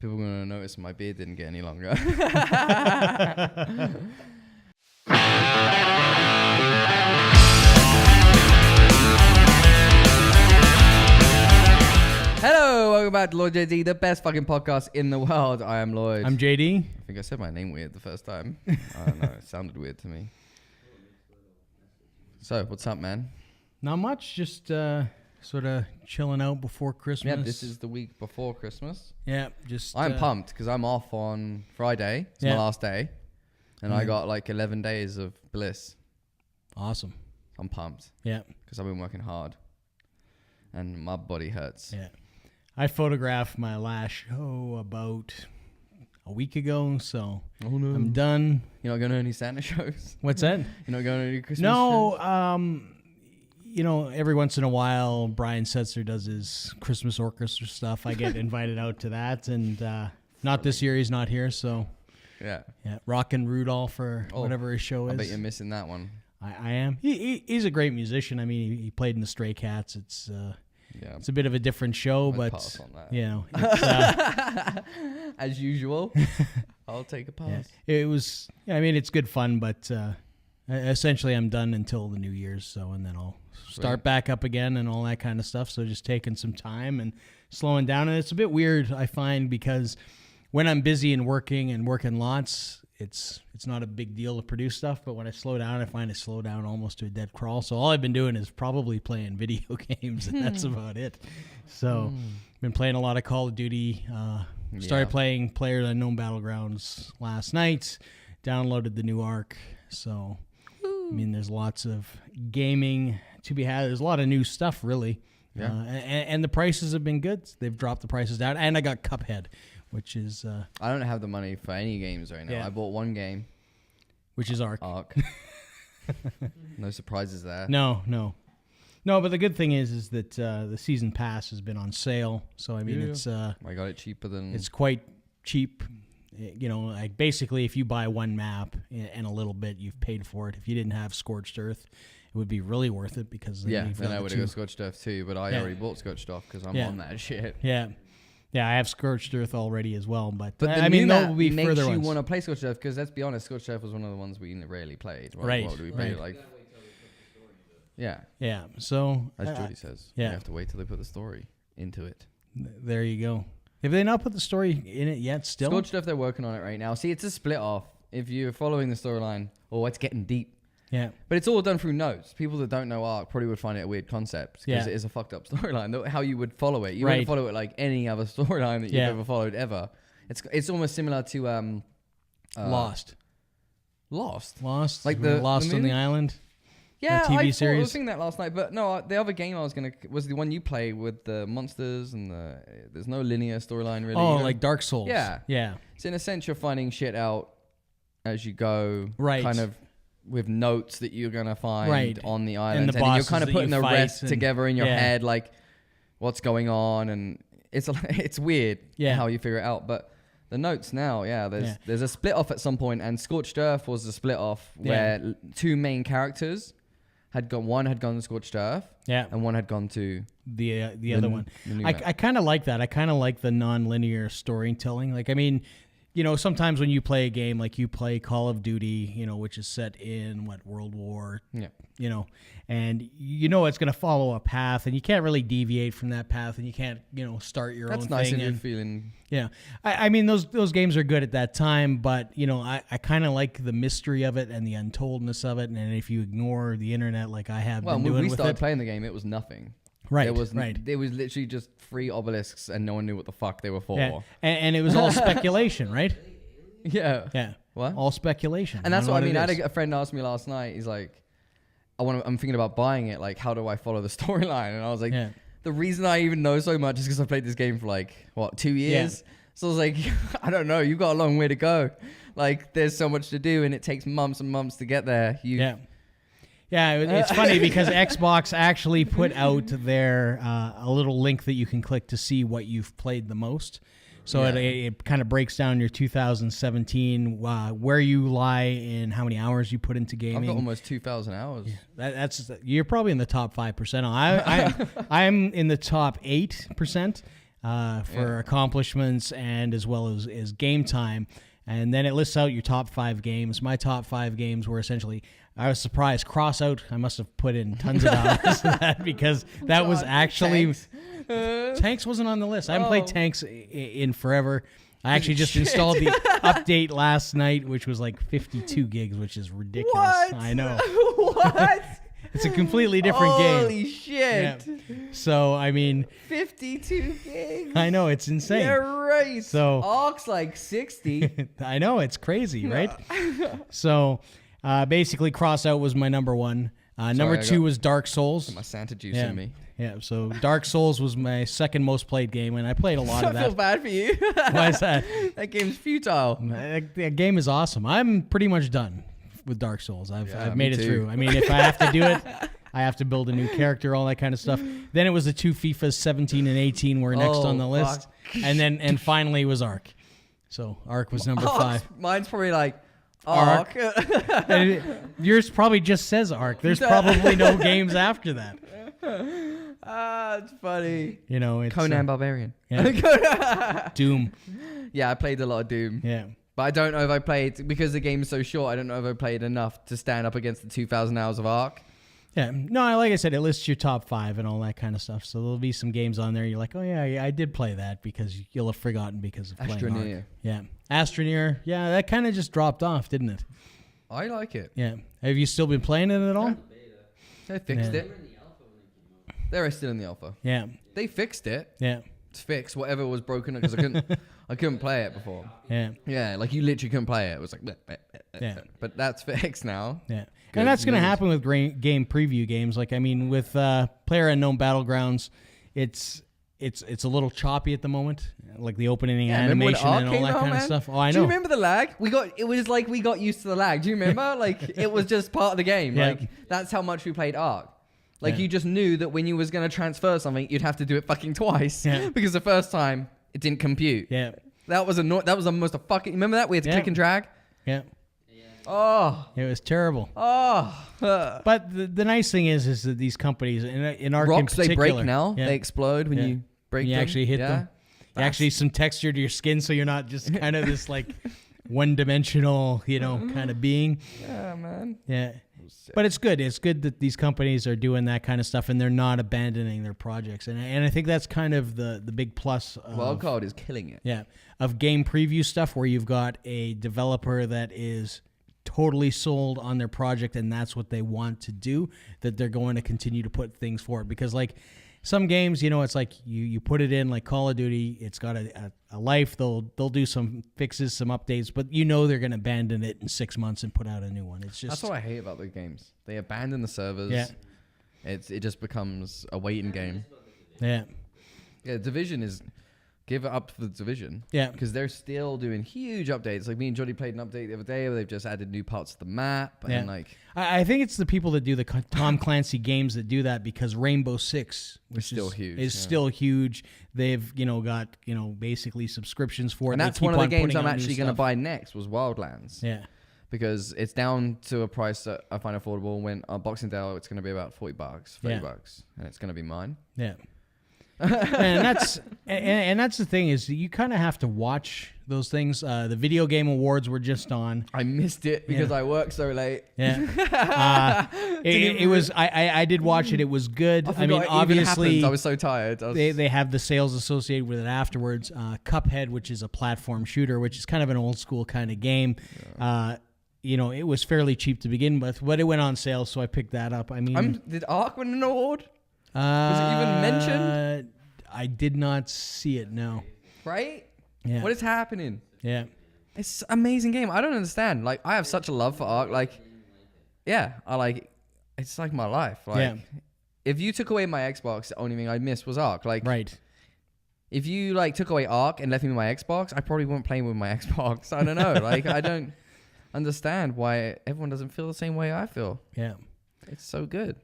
People are going to notice my beard didn't get any longer. Hello, welcome back to Lloyd JD, the best fucking podcast in the world. I am Lloyd. I'm JD. I think I said my name weird the first time. I don't know, it sounded weird to me. So, what's up, man? Not much, just sort of chilling out before Christmas. Yeah, this is the week before Christmas. Yeah, just... I'm pumped because I'm off on Friday. It's my last day. And I got like 11 days of bliss. Awesome. I'm pumped. Yeah. Because I've been working hard. And my body hurts. Yeah. I photographed my last show about a week ago, so I'm done. You're not going to any Santa shows? What's that? You're not going to any Christmas shows? You know, every once in a while, Brian Setzer does his Christmas orchestra stuff. I get invited out to that, and not this year. He's not here, so yeah. Rockin' Rudolph or whatever his show is. I bet you're missing that one. I am. He's a great musician. I mean, he played in the Stray Cats. It's a bit of a different show, but pass on that. You know, as usual, I'll take a pass. Yeah, it was. I mean, it's good fun, but essentially, I'm done until the New Year's. So, and then I'll start back up again and all that kind of stuff. So, just taking some time and slowing down. And it's a bit weird, I find, because when I'm busy and working lots, it's not a big deal to produce stuff, but when I slow down, I find I slow down almost to a dead crawl. So all I've been doing is probably playing video games, and that's about it. So been playing a lot of Call of Duty. Started playing Playerunknown Battlegrounds last night. Downloaded the new Ark. So I mean, there's lots of gaming to be had. There's a lot of new stuff, really. Yeah. And the prices have been good. They've dropped the prices down, and I got Cuphead, which is... I don't have the money for any games right now. Yeah. I bought one game. Which is Ark. No surprises there. No, but the good thing is that the season pass has been on sale. So, I mean, it's... I got it cheaper than... It's quite cheap. You know, like basically, if you buy one map and a little bit, you've paid for it. If you didn't have Scorched Earth, it would be really worth it because... then I would have got Scorched Earth too, but I already bought Scorched Earth because I'm on that shit. Yeah. Yeah, I have Scorched Earth already as well, but I mean, there will be further ones. Makes you want to play Scorched Earth because let's be honest, Scorched Earth was one of the ones we rarely played. Right. What we played like? Yeah. Yeah. So as Judy says, you have to wait till they put the story into it. There you go. Have they not put the story in it yet? Still, Scorched Earth, they're working on it right now. See, it's a split off. If you're following the storyline, it's getting deep. Yeah. But it's all done through notes. People that don't know Ark probably would find it a weird concept because it is a fucked up storyline. How you would follow it. You wouldn't follow it like any other storyline that you've ever followed ever. It's almost similar to Lost. Like the Lost on the Island. Yeah, TV series. I was thinking that last night, but no, the other game I was was the one you play with the monsters and there's no linear storyline really. Oh, like Dark Souls. Yeah. So in a sense, you're finding shit out as you go. Right. Kind of with notes that you're gonna find on the island, and you're kind of putting the rest together in your head, like what's going on, and it's weird how you figure it out. But the notes now, there's a split off at some point, and Scorched Earth was the split off where two main characters had gone. One had gone to Scorched Earth, and one had gone to the other one. I kind of like that. I kind of like the non-linear storytelling. Like, I mean, you know, sometimes when you play a game, like you play Call of Duty, you know, which is set in World War, you know, and you know it's going to follow a path, and you can't really deviate from that path, and you can't, you know, start your own thing. That's nice if you're feeling. Yeah, I mean those games are good at that time, but you know, I kind of like the mystery of it and the untoldness of it, and if you ignore the internet like I have been doing with it. When we started playing the game, it was nothing. Right, There was literally just 3 obelisks, and no one knew what the fuck they were for. Yeah. And it was all speculation, right? Yeah. What? All speculation. And that's what I mean. I had a friend ask me last night. He's like, I'm thinking about buying it. Like, how do I follow the storyline? And I was like, the reason I even know so much is because I played this game for 2 years. Yeah. So I was like, I don't know. You've got a long way to go. Like, there's so much to do, and it takes months and months to get there. Yeah, it's funny because Xbox actually put out their a little link that you can click to see what you've played the most. So it kind of breaks down your 2017, where you lie in how many hours you put into gaming. I've got almost 2,000 hours. You're probably in the top 5%. I'm in the top 8%. for accomplishments and as well as game time. And then it lists out your top 5 games. My top 5 games were essentially, I was surprised, cross out. I must have put in tons of hours to that because that was actually... Tanks wasn't on the list. I haven't played Tanks in forever. I actually just installed the update last night, which was like 52 gigs, which is ridiculous. What? I know. What? It's a completely different game. Holy shit. Yeah. So, I mean... 52 gigs. I know, it's insane. Yeah, right. So, Ark's like 60. I know, it's crazy, right? So, basically, Crossout was my number 1. Number 2 was Dark Souls. My Santa juice in me. Yeah, so Dark Souls was my second most played game, and I played a lot of that. I feel bad for you. Why is that? That game's futile. That game is awesome. I'm pretty much done with Dark Souls. I've made it through. I mean, if I have to do it, I have to build a new character, all that kind of stuff. Then it was the 2 FIFAs, 17 and 18 were next on the list. Fuck. And finally was Ark. So Ark was number 5. Mine's probably like Ark. Yours probably just says Ark. There's probably no games after that. It's funny. You know, it's Conan Barbarian. Yeah. Doom. Yeah, I played a lot of Doom. Yeah. But I don't know if I played, because the game's so short, I don't know if I played enough to stand up against the 2,000 hours of Ark. Yeah. No, like I said, it lists your top 5 and all that kind of stuff. So there'll be some games on there. You're like, oh, yeah, I did play that because you'll have forgotten because of playing Ark. Yeah. Astroneer. Yeah, that kind of just dropped off, didn't it? I like it. Yeah. Have you still been playing it at all? They fixed it. They're still in the alpha. Yeah. They fixed it. Yeah. It's fixed. Whatever was broken, because I couldn't play it before. Yeah. Yeah, like you literally couldn't play it. It was like, yeah. But that's fixed now. Yeah. Good and that's going to happen with game preview games. Like, I mean, with Playerunknown Battlegrounds, it's a little choppy at the moment, like the opening animation and all that kind of stuff. Oh, I know. Do you remember the lag? It was like we got used to the lag. Do you remember? Like, it was just part of the game. Yeah. Like, that's how much we played Ark. Like, you just knew that when you was going to transfer something, you'd have to do it fucking twice. Yeah. Because the first time, it didn't compute. Yeah. That was the most fucking... Remember that? We had to click and drag? Yeah. Oh. It was terrible. Oh. But the nice thing is that these companies, in Ark Rocks, in particular... they break now. Yeah. They explode when you break them. You actually hit them. Actually, some texture to your skin, so you're not just kind of this, like, one-dimensional, kind of being. Yeah, man. Yeah. But it's good. It's good that these companies are doing that kind of stuff and they're not abandoning their projects. And I think that's kind of the big plus. Wildcard is killing it. Yeah. Of game preview stuff where you've got a developer that is totally sold on their project and that's what they want to do, that they're going to continue to put things forward. Because like some games, it's like you put it in, like Call of Duty, it's got a life. They'll do some fixes, some updates, but they're going to abandon it in 6 months and put out a new one. It's just... That's what I hate about the games. They abandon the servers. Yeah. It just becomes a waiting game. Yeah. Yeah, Division is... Give it up for the Division. Yeah. Because they're still doing huge updates. Like me and Johnny played an update the other day where they've just added new parts to the map. Yeah. And like... I think it's the people that do the Tom Clancy games that do that, because Rainbow Six, which is still huge. They've, got, basically subscriptions for it. And that's one of the games I'm actually going to buy next was Wildlands. Yeah. Because it's down to a price that I find affordable. When on Boxing Day, it's going to be about $40, $30, and it's going to be mine. Yeah. and that's the thing, is that you kind of have to watch those things. The Video Game Awards were just on. I missed it because I worked so late. Yeah. It was. I did watch it. It was good. I mean, obviously, I was so tired. They have the sales associated with it afterwards. Cuphead, which is a platform shooter, which is kind of an old school kind of game. Yeah. It was fairly cheap to begin with, but it went on sale, so I picked that up. I mean, did Ark win an award? Was it even mentioned? I did not see it, no. Right? Yeah. What is happening? Yeah. It's an amazing game. I don't understand. Like, I have such a love for Ark. Like, yeah, it's like my life. Like, if you took away my Xbox, the only thing I'd miss was Ark. Like, right. If you, took away Ark and left me with my Xbox, I probably wouldn't play with my Xbox. I don't know. I don't understand why everyone doesn't feel the same way I feel. Yeah. It's so good.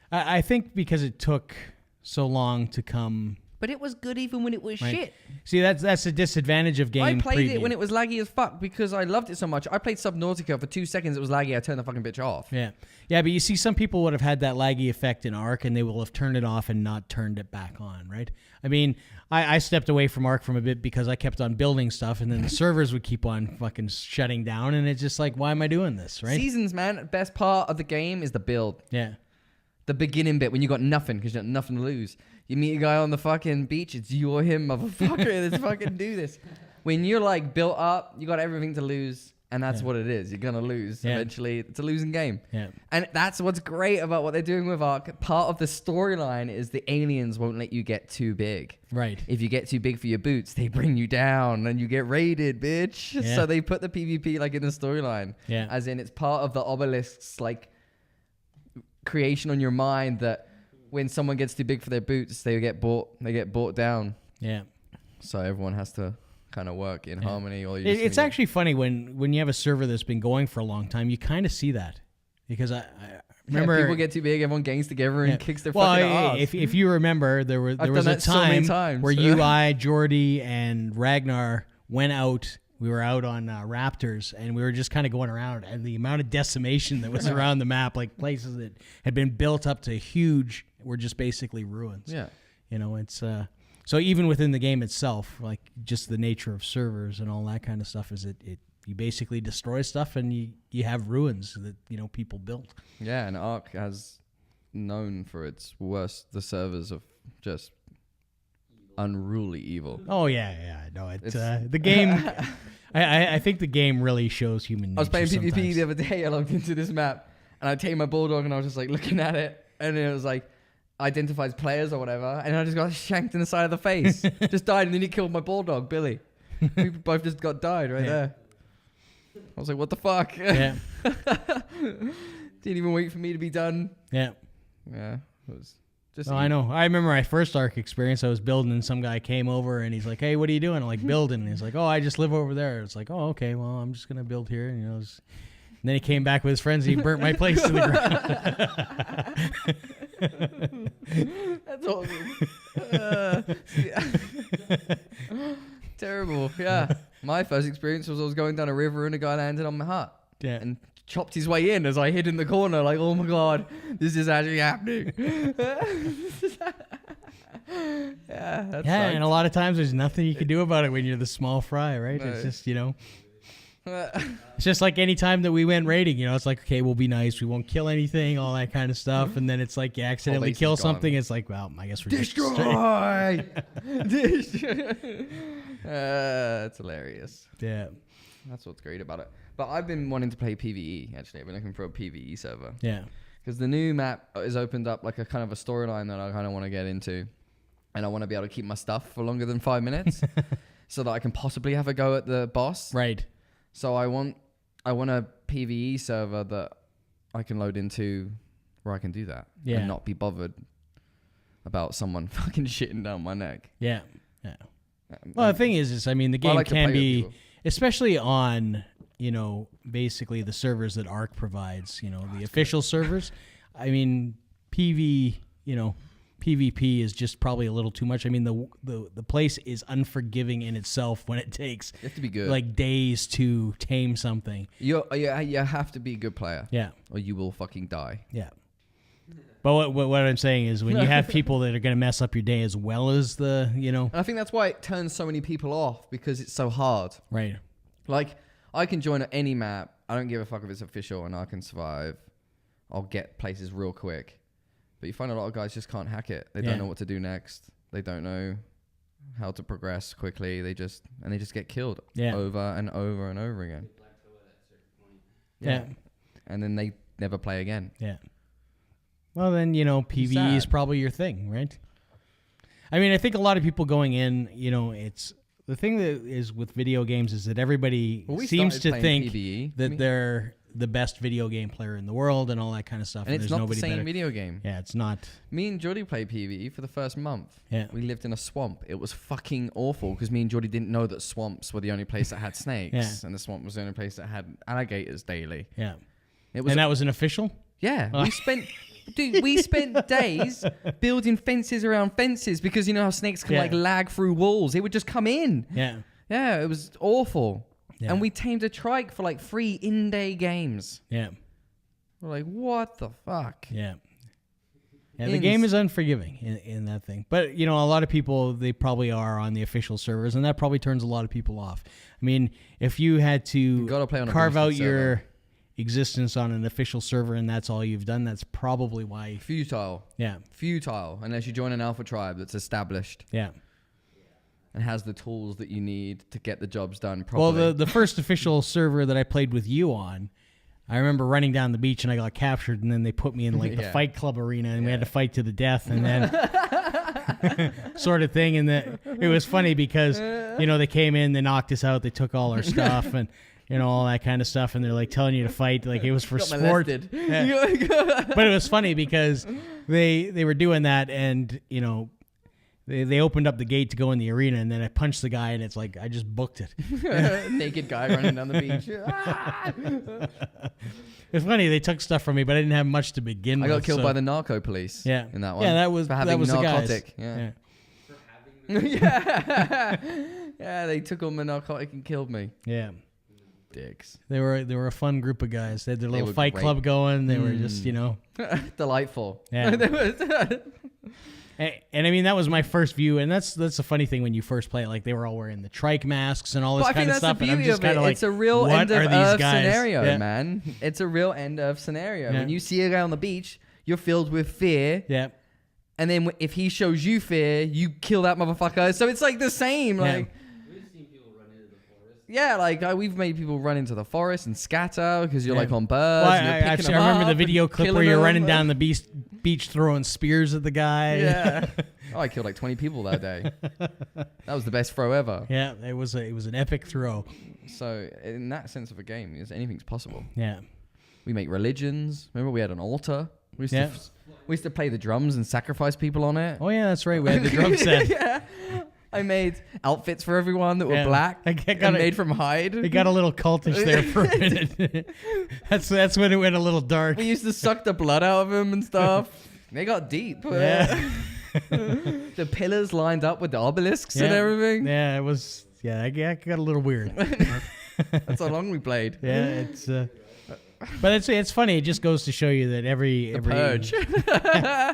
I think because it took so long to come But it was good even when it was shit. See, that's a disadvantage of game I played preview. it when it was laggy as fuck because I loved it so much. I played Subnautica for 2 seconds. It was laggy. I turned the fucking bitch off. Yeah. Yeah, but you see, some people would have had that laggy effect in Ark, and they will have turned it off and not turned it back on, right? I mean, I stepped away from Ark from a bit because I kept on building stuff, and then the servers would keep on fucking shutting down, and it's just like, why am I doing this, right? Seasons, man. Best part of the game is the build. Yeah. The beginning bit when you got nothing because you got nothing to lose. You meet a guy on the fucking beach. It's you or him, motherfucker. Let's fucking do this. When you're like built up, you got everything to lose. And that's what it is. You're going to lose eventually. It's a losing game. Yeah. And that's what's great about what they're doing with Ark. Part of the storyline is the aliens won't let you get too big. Right. If you get too big for your boots, they bring you down and you get raided, bitch. Yeah. So they put the PvP like in the storyline. Yeah. As in it's part of the obelisk's like creation on your mind that when someone gets too big for their boots, they get bought down. Yeah. So everyone has to kind of work in harmony. Or it's actually funny when you have a server that's been going for a long time, you kind of see that because I remember people get too big, everyone gangs together and kicks their fucking ass. If you remember, there was a time where you, I, Jordy, and Ragnar went out. We were out on Raptors, and we were just kind of going around, and the amount of decimation that was around the map, like places that had been built up to huge, were just basically ruins. Yeah, you know, it's. So even within the game itself, like just the nature of servers and all that kind of stuff, is it you basically destroy stuff and you have ruins that people built. Yeah, and Ark has known for its worst the servers of just unruly evil. Oh yeah, no, it's the game. I think the game really shows human nature. I was playing PvP sometimes. the other day. I logged into this map and I tamed my bulldog and I was just like looking at it, and it was like identifies players or whatever, and I just got shanked in the side of the face. Just died, and then he killed my bulldog, Billy. We both just got died right there. I was like, what the fuck? Yeah. Didn't even wait for me to be done. Yeah. Yeah. It was just. Oh, I know. I remember my first Ark experience. I was building, and some guy came over, and he's like, "Hey, what are you doing?" I'm like, "Building." And he's like, "Oh, I just live over there." It's like, "Oh, okay. Well, I'm just gonna build here." And, and then he came back with his friends. And he burnt my place to the ground. That's awesome. Terrible. Yeah. My first experience was I was going down a river and a guy landed on my hut. Yeah. And chopped his way in as I hid in the corner, like, oh my god, this is actually happening. And a lot of times there's nothing you can do about it when you're the small fry, right? No. It's just it's just like any time that we went raiding, it's like, okay, we'll be nice, we won't kill anything, all that kind of stuff, and then it's like you accidentally kill something. It's like, well, I guess we're destroy. It's hilarious. Yeah, that's what's great about it. But I've been wanting to play PvE. Actually, I've been looking for a PvE server. Yeah, because the new map is opened up like a kind of a storyline that I kind of want to get into, and I want to be able to keep my stuff for longer than 5 minutes, so that I can possibly have a go at the boss. Right. So I want a PvE server that I can load into where I can do that and not be bothered about someone fucking shitting down my neck. Yeah. Yeah. Well, the thing is I mean, the game can be, especially on, basically the servers that Ark provides, the official servers. I mean, PvP is just probably a little too much. I mean, the place is unforgiving in itself when it takes you have to be good, like days to tame something. You have to be a good player. Yeah. Or you will fucking die. Yeah. But what I'm saying is when you have people that are going to mess up your day as well as the, And I think that's why it turns so many people off, because it's so hard. Right. Like, I can join any map. I don't give a fuck if it's official and I can survive. I'll get places real quick. But you find a lot of guys just can't hack it. They don't know what to do next. They don't know how to progress quickly. They just get killed over and over and over again. Yeah. And then they never play again. Yeah. Well, then, PvE is probably your thing, right? I mean, I think a lot of people going in, it's the thing that is with video games is that everybody seems to think PvE. That they're the best video game player in the world and all that kind of stuff. And it's not the same video game. Yeah, it's not. Me and Jordy played PvE for the first month. Yeah. We lived in a swamp. It was fucking awful because me and Jordy didn't know that swamps were the only place that had snakes. Yeah. And the swamp was the only place that had alligators daily. Yeah. And that was an official? Yeah. We spent Dude, we spent days building fences around fences because you know how snakes can like lag through walls. They would just come in. Yeah. Yeah, it was awful. Yeah. And we tamed a trike for like 3 in-day games. Yeah. We're like, what the fuck? Yeah. Yeah, the game is unforgiving in that thing. But, you know, a lot of people, they probably are on the official servers, and that probably turns a lot of people off. I mean, if you had to carve out your existence on an official server and that's all you've done, that's probably why. Futile. Yeah. Futile, unless you join an alpha tribe that's established. Yeah. And has the tools that you need to get the jobs done properly. Well, the first official server that I played with you on, I remember running down the beach and I got captured, and then they put me in like the fight club arena, and we had to fight to the death, and then sort of thing. And it was funny because, you know, they came in, they knocked us out, they took all our stuff and, you know, all that kind of stuff. And they're like telling you to fight. Like it was for sport. Yeah. But it was funny because they were doing that, and, you know, they opened up the gate to go in the arena, and then I punched the guy, and it's like I just booked it. Naked guy running down the beach. It's funny, they took stuff from me, but I didn't have much to begin with. I got killed by the narco police. Yeah, in that one. Yeah, that was for having narcotic. The guys. Yeah. For having yeah. Yeah, they took on my narcotic and killed me. Yeah. Dicks. They were a fun group of guys. They had their little fight club going. They were just, you know, delightful. Yeah. And I mean, that was my first view, and that's a funny thing when you first play it. Like, they were all wearing the trike masks and all this kind of stuff. And I'm just kind of like, it's a real end of Earth scenario, man. It's a real end of scenario. Yeah. When you see a guy on the beach, you're filled with fear. Yeah. And then if he shows you fear, you kill that motherfucker. So it's like the same. Like, we've seen people run into the forest. Yeah, like we've made people run into the forest and scatter because you're like on birds. Well, I remember the video clip where you're running down the beach throwing spears at the guy. Yeah. Oh, I killed like 20 people that day. That was the best throw ever. Yeah, it was an epic throw. So in that sense of a game, anything's possible. Yeah. We make religions. Remember we had an altar? We used to play the drums and sacrifice people on it. Oh yeah, that's right. We had the drum set. Yeah. I made outfits for everyone that were black and made from hide. It got a little cultish there for a minute. That's when it went a little dark. We used to suck the blood out of them and stuff. They got deep. Yeah. The pillars lined up with the obelisks and everything. Yeah, it was. Yeah, it got a little weird. That's how long we played. Yeah, it's. But it's funny. It just goes to show you that every purge.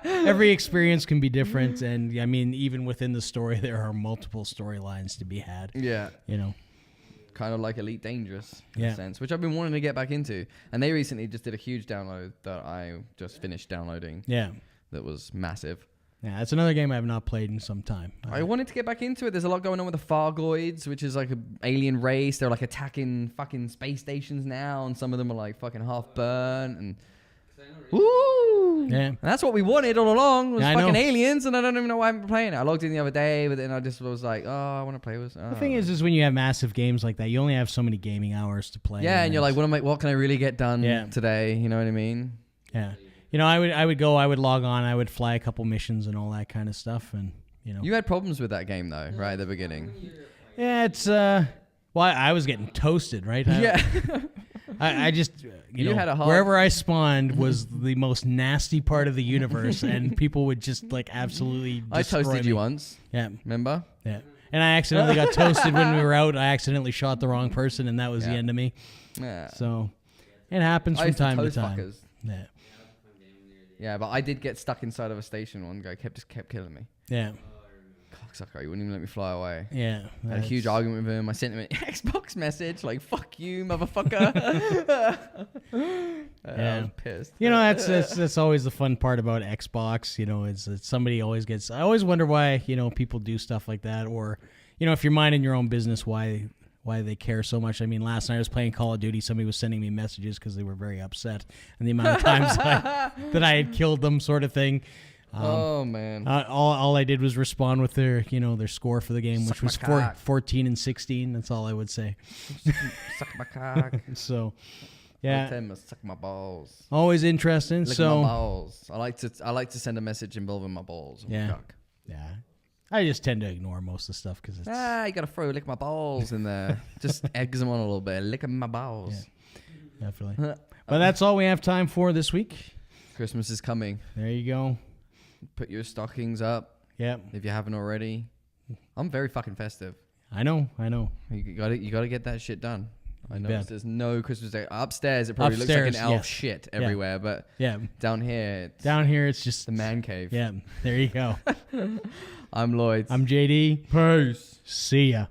Every experience can be different, and I mean, even within the story, there are multiple storylines to be had. Yeah, you know, kind of like Elite Dangerous in a sense, which I've been wanting to get back into. And they recently just did a huge download that I just finished downloading. Yeah, that was massive. Yeah, that's another game I have not played in some time. I wanted to get back into it. There's a lot going on with the Fargoids, which is like an alien race. They're like attacking fucking space stations now, and some of them are like fucking half burnt. And woo! Yeah, and that's what we wanted all along was fucking aliens, and I don't even know why I'm playing it. I logged in the other day, but then I just was like, oh, I want to play with. The thing is when you have massive games like that, you only have so many gaming hours to play. Yeah, and you're like, what can I really get done today? You know what I mean? Yeah. You know, I would log on, I would fly a couple missions and all that kind of stuff, and you know. You had problems with that game though, right at the beginning. Yeah, it's well, I was getting toasted, right? I just you know, wherever I spawned was the most nasty part of the universe, and people would just like absolutely destroy I toasted me. you once. Yeah, remember? Yeah, and I accidentally got toasted when we were out. I accidentally shot the wrong person, and that was the end of me. Yeah. So it happens from time to time. Fuckers. Yeah. Yeah, but I did get stuck inside of a station. One guy kept killing me. Yeah. Cocksucker, he wouldn't even let me fly away. Yeah. I had a huge argument with him. I sent him an Xbox message like, fuck you, motherfucker. I was pissed. You know, that's always the fun part about Xbox. You know, it's somebody always gets... I always wonder why, you know, people do stuff like that. Or, you know, if you're minding your own business, why they care so much. I mean, last night I was playing Call of Duty. Somebody was sending me messages because they were very upset and the amount of times that I had killed them, sort of thing. Oh man! All I did was respond with their score for the game, which was 14 and 16. That's all I would say. Suck my cock. So, yeah. Tell them to suck my balls. Always interesting. Lick so my balls. I like to send a message involving my balls. Yeah. My cock. Yeah. I just tend to ignore most of the stuff because it's... you got to throw lick my balls in there. Just eggs them on a little bit. Lick my balls. Yeah, definitely. But that's all we have time for this week. Christmas is coming. There you go. Put your stockings up. Yep. If you haven't already. I'm very fucking festive. I know. You gotta get that shit done. I know there's no Christmas Day. Upstairs, it probably Upstairs, looks like an elf shit everywhere, but down here, it's just the man cave. Yeah, there you go. I'm Lloyd. I'm JD. Peace. See ya.